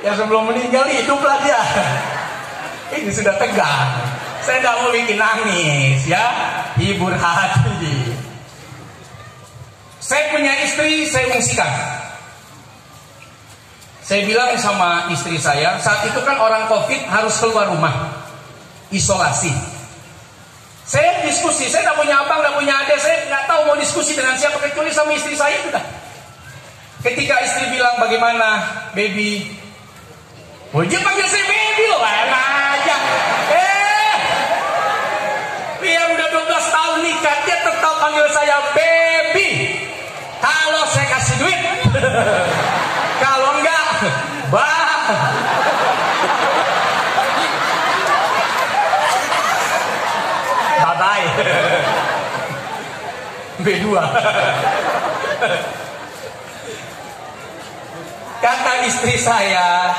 Ya sebelum meninggal hiduplah dia. Ini sudah tegang. Saya tidak mau bikin nangis ya. Hibur hati. Saya punya istri, saya ungsikan. Saya bilang sama istri saya, saat itu kan orang COVID harus keluar rumah, isolasi. Saya diskusi, saya tidak punya abang, tidak punya adik, saya nggak tahu mau diskusi dengan siapa kecuali sama istri saya sudah. Ketika istri bilang bagaimana, baby, oh dia panggil saya baby loh, aja. Biar udah 12 tahun nikah, dia tetap panggil saya baby. Kalau saya kasih duit, kalau enggak, bah. Bye-bye. B2. Kata istri saya,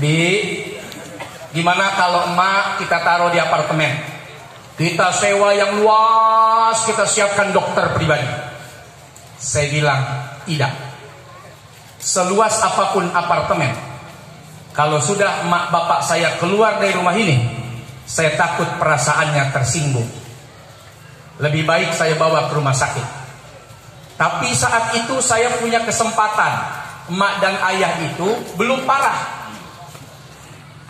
Bi, gimana kalau emak kita taruh di apartemen? Kita sewa yang luas, kita siapkan dokter pribadi. Saya bilang, tidak. Seluas apapun apartemen, kalau sudah emak bapak saya keluar dari rumah ini, saya takut perasaannya tersinggung. Lebih baik saya bawa ke rumah sakit. Tapi saat itu saya punya kesempatan. Emak dan ayah itu belum parah,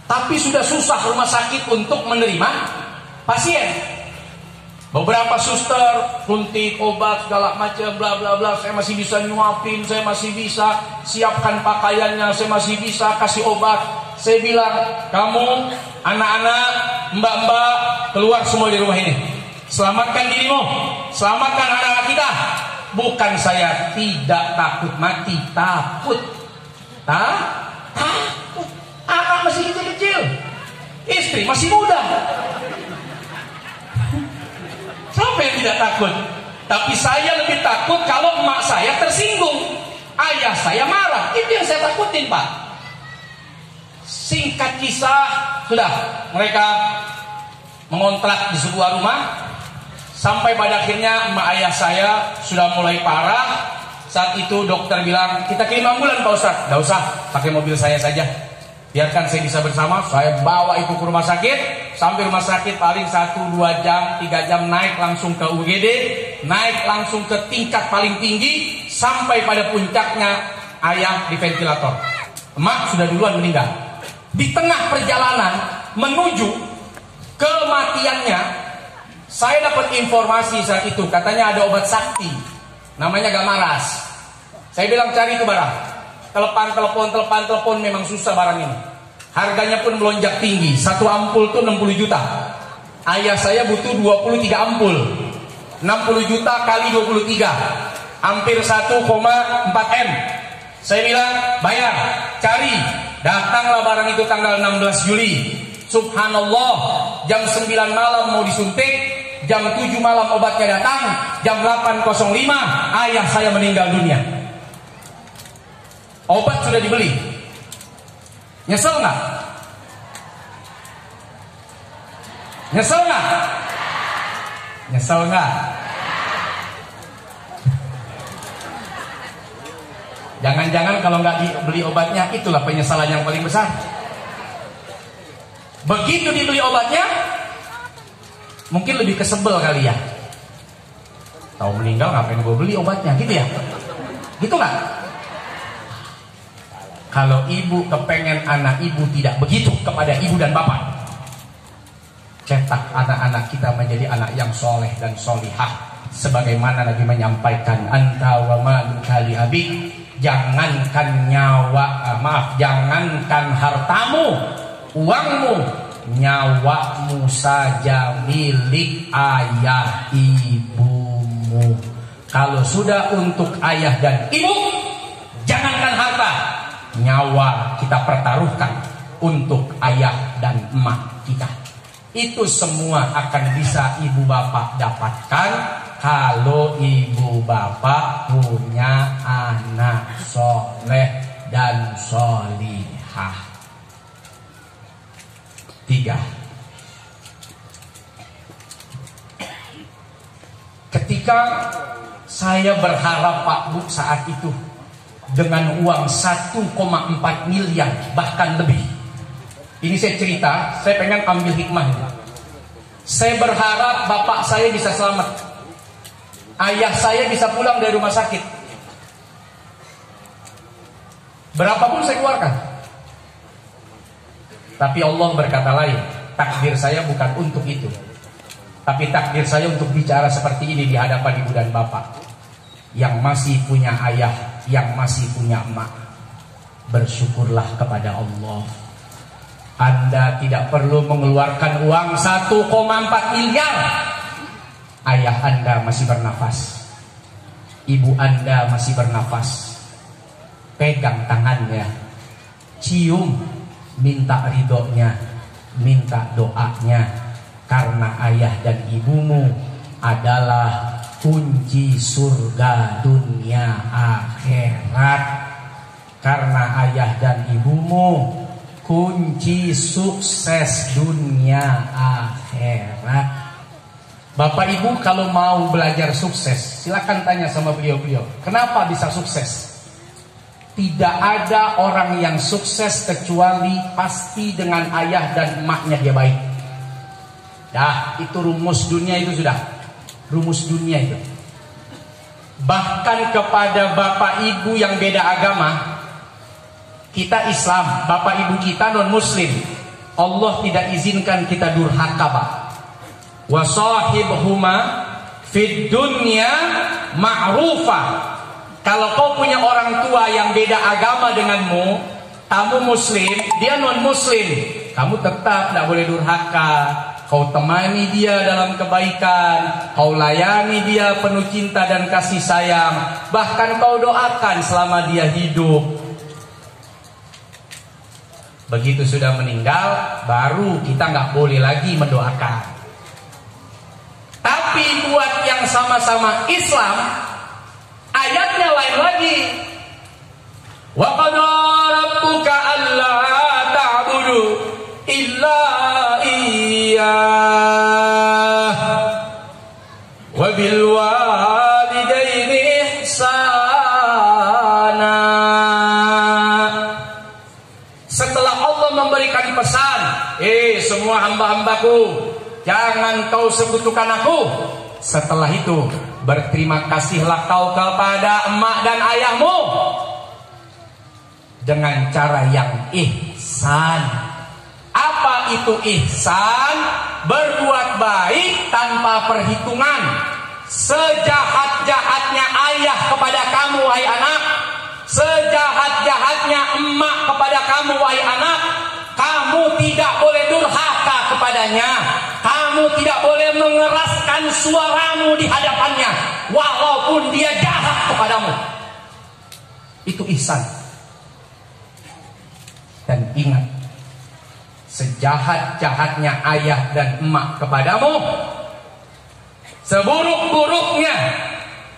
tapi sudah susah rumah sakit untuk menerima pasien. Beberapa suster suntik obat segala macam bla bla bla. Saya masih bisa nyuapin, saya masih bisa siapkan pakaiannya, saya masih bisa kasih obat. Saya bilang, kamu anak-anak, mbak-mbak, keluar semua dari rumah ini. Selamatkan dirimu, selamatkan anak-anak kita. Bukan saya tidak takut mati, takut. Takut. Anak masih kecil-kecil, istri masih muda. Siapa yang tidak takut? Tapi saya lebih takut kalau emak saya tersinggung, ayah saya marah. Itu yang saya takutin, Pak. Singkat kisah, sudah mereka mengontrak di sebuah rumah. Sampai pada akhirnya emak ayah saya sudah mulai parah. Saat itu dokter bilang, kita kirim ambulan Pak Ustaz. Tidak usah, pakai mobil saya saja. Biarkan saya bisa bersama. Saya bawa itu ke rumah sakit. Sampai rumah sakit paling 1, 2 jam, 3 jam naik langsung ke UGD. Naik langsung ke tingkat paling tinggi. Sampai pada puncaknya ayah di ventilator. Emak sudah duluan meninggal. Di tengah perjalanan menuju kematiannya, saya dapat informasi saat itu. Katanya ada obat sakti, namanya Gamaras. Saya bilang cari itu barang. Telepon memang susah barang ini. Harganya pun melonjak tinggi. Satu ampul tuh 60 juta. Ayah saya butuh 23 ampul. 60 juta kali 23, hampir 1,4 M. Saya bilang bayar, cari. Datanglah barang itu tanggal 16 Juli. Subhanallah, jam 9 malam mau disuntik, jam 7 malam obatnya datang, jam 8.05 ayah saya meninggal dunia. Obat sudah dibeli. Nyesel nggak? Nyesel nggak? Nyesel nggak? Jangan-jangan kalau nggak dibeli obatnya, itulah penyesalan yang paling besar. Begitu dibeli obatnya, mungkin lebih kesebel kali ya. Tahu meninggal ngapain gue beli obatnya, gitu ya? Gitu nggak? Kalau ibu kepengen anak ibu tidak begitu kepada ibu dan bapak, cetak anak-anak kita menjadi anak yang soleh dan solihah. Sebagaimana Nabi menyampaikan, anta wa maluka li abik. Jangankan jangankan hartamu, uangmu, nyawamu saja milik ayah ibumu. Kalau sudah untuk ayah dan ibu, jangankan harta, nyawa kita pertaruhkan untuk ayah dan emak kita. Itu semua akan bisa ibu bapak dapatkan kalau ibu bapak punya anak soleh dan solihah. 3. Ketika saya berharap Pak Bu saat itu dengan uang 1,4 miliar bahkan lebih. Ini saya cerita, saya pengen ambil hikmahnya. Saya berharap bapak saya bisa selamat, ayah saya bisa pulang dari rumah sakit. Berapapun saya keluarkan. Tapi Allah berkata lain. Takdir saya bukan untuk itu, tapi takdir saya untuk bicara seperti ini di hadapan ibu dan bapak yang masih punya ayah, yang masih punya emak. Bersyukurlah kepada Allah. Anda tidak perlu mengeluarkan uang 1,4 miliar. Ayah Anda masih bernafas, ibu Anda masih bernafas. Pegang tangannya, cium, minta ridhonya, minta doanya, karena ayah dan ibumu adalah kunci surga dunia akhirat. Karena ayah dan ibumu kunci sukses dunia akhirat. Bapak ibu kalau mau belajar sukses, silakan tanya sama beliau-beliau, kenapa bisa sukses? Tidak ada orang yang sukses kecuali pasti dengan ayah dan emaknya dia baik. Dah, itu rumus dunia itu sudah. Rumus dunia itu. Bahkan kepada bapak ibu yang beda agama, kita Islam, bapak ibu kita non muslim, Allah tidak izinkan kita durhaka, Pak. Wa sahibhuma fid dunya ma'rufa. Kalau kau punya orang tua yang beda agama denganmu, kamu muslim, dia non muslim, kamu tetap tidak boleh durhaka. Kau temani dia dalam kebaikan, kau layani dia penuh cinta dan kasih sayang, bahkan kau doakan selama dia hidup. Begitu sudah meninggal, baru kita nggak boleh lagi mendoakan. Tapi buat yang sama-sama Islam, ayatnya lain lagi. Wa qada rabbuka alla ta'budu illa iyyah wa bil walidaini ihsana. Setelah Allah memberikan pesan, semua hamba-hambaku, jangan kau sekutukan aku. Setelah itu, berterima kasihlah kau kepada emak dan ayahmu dengan cara yang ihsan. Apa itu ihsan? Berbuat baik tanpa perhitungan. Sejahat-jahatnya ayah kepada kamu, wahai anak, sejahat-jahatnya emak kepada kamu, wahai anak, kamu tidak boleh durhaka kepadanya. Kamu tidak boleh mengeraskan suaramu di hadapannya, walaupun dia jahat kepadamu. Itu ihsan. Dan ingat, sejahat-jahatnya ayah dan emak kepadamu, seburuk-buruknya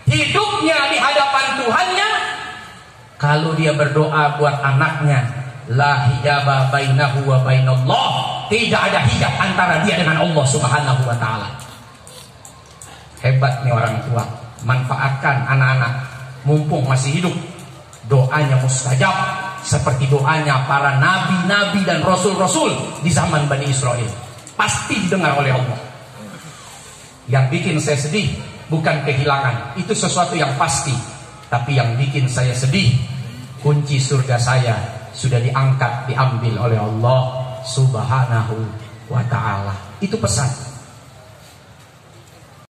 hidupnya di hadapan Tuhannya, kalau dia berdoa buat anaknya, la hijaba bainahu wa bainallah, tidak ada hijab antara dia dengan Allah Subhanahu wa taala. Hebat nih orang tua, manfaatkan anak-anak mumpung masih hidup. Doanya mustajab seperti doanya para nabi-nabi dan rasul-rasul di zaman Bani Israel. Pasti didengar oleh Allah. Yang bikin saya sedih bukan kehilangan, itu sesuatu yang pasti. Tapi yang bikin saya sedih, kunci surga saya sudah diangkat, diambil oleh Allah Subhanahu wa ta'ala. Itu pesan.